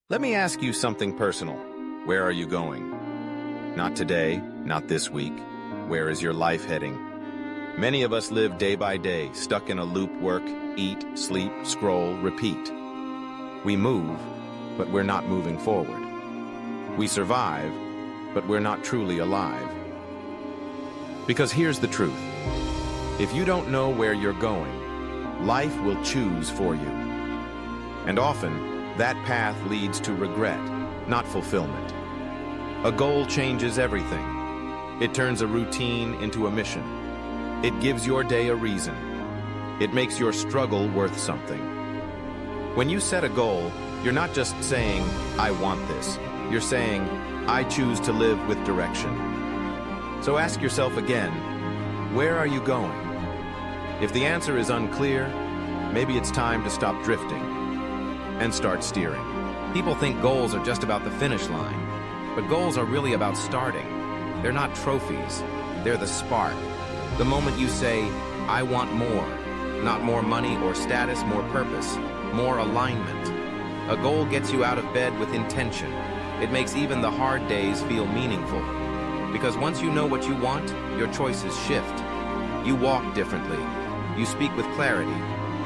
Let me ask you something personal. Where are you going? Not today, not this week. Where is your life heading? Many of us live day by day, stuck in a loop: work, eat, sleep, scroll, repeat. We move, but we're not moving forward. We survive, but we're not truly alive. Because here's the truth. If you don't know where you're going, life will choose for you. And often, that path leads to regret, not fulfillment. A goal changes everything. It turns a routine into a mission. It gives your day a reason. It makes your struggle worth something. When you set a goal, you're not just saying, "I want this." You're saying, "I choose to live with direction." So ask yourself again, where are you going? If the answer is unclear, maybe it's time to stop drifting and start steering. People think goals are just about the finish line, but goals are really about starting. They're not trophies, they're the spark. The moment you say, "I want more," not more money or status, more purpose, more alignment. A goal gets you out of bed with intention. It makes even the hard days feel meaningful. Because once you know what you want, your choices shift. You walk differently. You speak with clarity.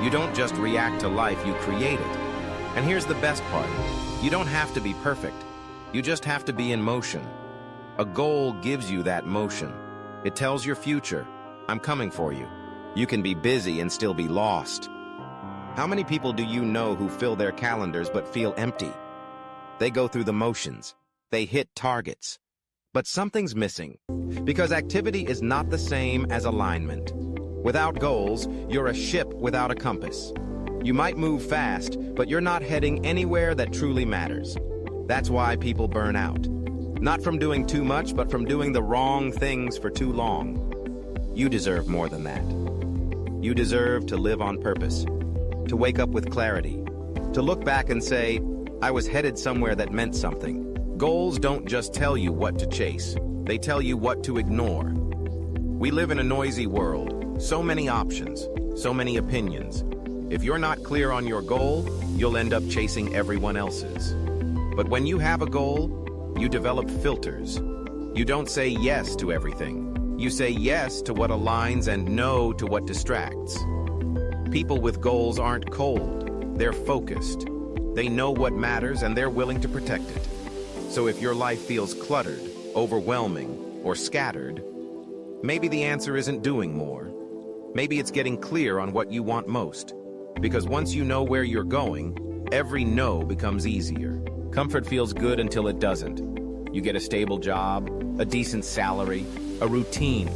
You don't just react to life, you create it. And here's the best part. You don't have to be perfect. You just have to be in motion. A goal gives you that motion. It tells your future, "I'm coming for you." You can be busy and still be lost. How many people do you know who fill their calendars but feel empty? They go through the motions. They hit targets. But something's missing. Because activity is not the same as alignment. Without goals, you're a ship without a compass. You might move fast, but you're not heading anywhere that truly matters. That's why people burn out. Not from doing too much, but from doing the wrong things for too long. You deserve more than that. You deserve to live on purpose, to wake up with clarity, to look back and say, "I was headed somewhere that meant something." Goals don't just tell you what to chase, they tell you what to ignore. We live in a noisy world, so many options, so many opinions. If you're not clear on your goal, you'll end up chasing everyone else's. But when you have a goal, you develop filters. You don't say yes to everything. You say yes to what aligns and no to what distracts. People with goals aren't cold. They're focused. They know what matters and they're willing to protect it. So if your life feels cluttered, overwhelming, or scattered, maybe the answer isn't doing more. Maybe it's getting clear on what you want most. Because once you know where you're going, every no becomes easier. Comfort feels good until it doesn't. You get a stable job, a decent salary, a routine,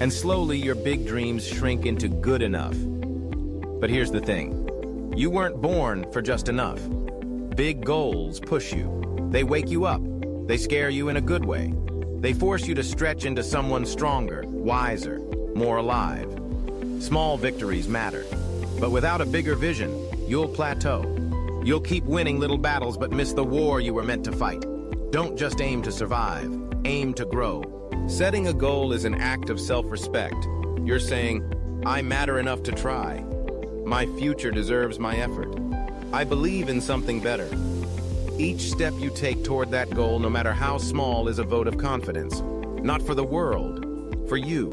and slowly your big dreams shrink into good enough. But here's the thing. You weren't born for just enough. Big goals push you. They wake you up. They scare you in a good way. They force you to stretch into someone stronger, wiser, more alive. Small victories matter. But without a bigger vision, you'll plateau. You'll keep winning little battles but miss the war you were meant to fight. Don't just aim to survive, aim to grow. Setting a goal is an act of self-respect. You're saying, "I matter enough to try. My future deserves my effort. I believe in something better." Each step you take toward that goal, no matter how small, is a vote of confidence. Not for the world, for you.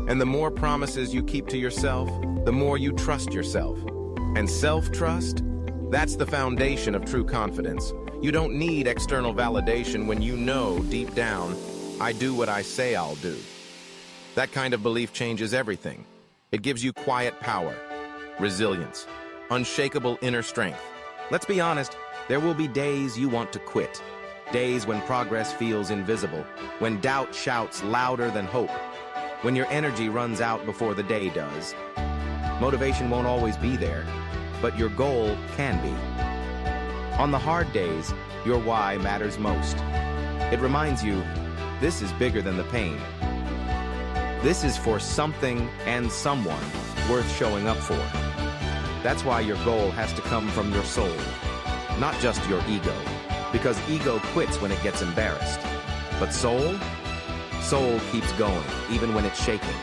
And the more promises you keep to yourself, the more you trust yourself. And self-trust? That's the foundation of true confidence. You don't need external validation when you know deep down, "I do what I say I'll do." That kind of belief changes everything. It gives you quiet power, resilience, unshakable inner strength. Let's be honest, there will be days you want to quit. Days when progress feels invisible, when doubt shouts louder than hope, when your energy runs out before the day does. Motivation won't always be there, but your goal can be. On the hard days, your why matters most. It reminds you, this is bigger than the pain. This is for something and someone worth showing up for. That's why your goal has to come from your soul, not just your ego, because ego quits when it gets embarrassed. But soul? Soul keeps going, even when it's shaking.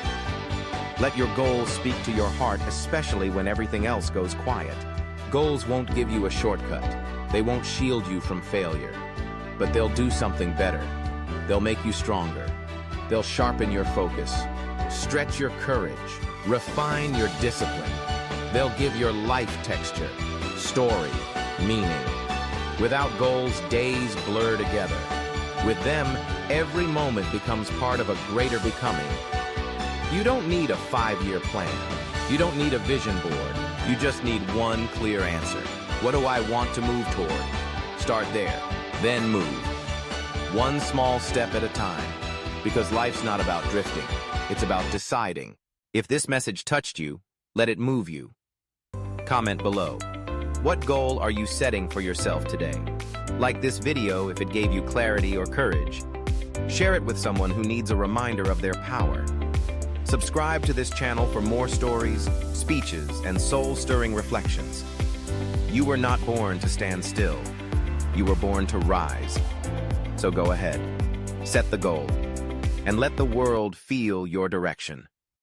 Let your goals speak to your heart, especially when everything else goes quiet. Goals won't give you a shortcut. They won't shield you from failure, but they'll do something better. They'll make you stronger. They'll sharpen your focus, stretch your courage, refine your discipline. They'll give your life texture, story, meaning. Without goals, days blur together. With them, every moment becomes part of a greater becoming. You don't need a 5-year plan. You don't need a vision board. You just need one clear answer. What do I want to move toward? Start there, then move. One small step at a time. Because life's not about drifting. It's about deciding. If this message touched you, let it move you. Comment below. What goal are you setting for yourself today? Like this video if it gave you clarity or courage. Share it with someone who needs a reminder of their power. Subscribe to this channel for more stories, speeches, and soul-stirring reflections. You were not born to stand still. You were born to rise. So go ahead, set the goal, and let the world feel your direction.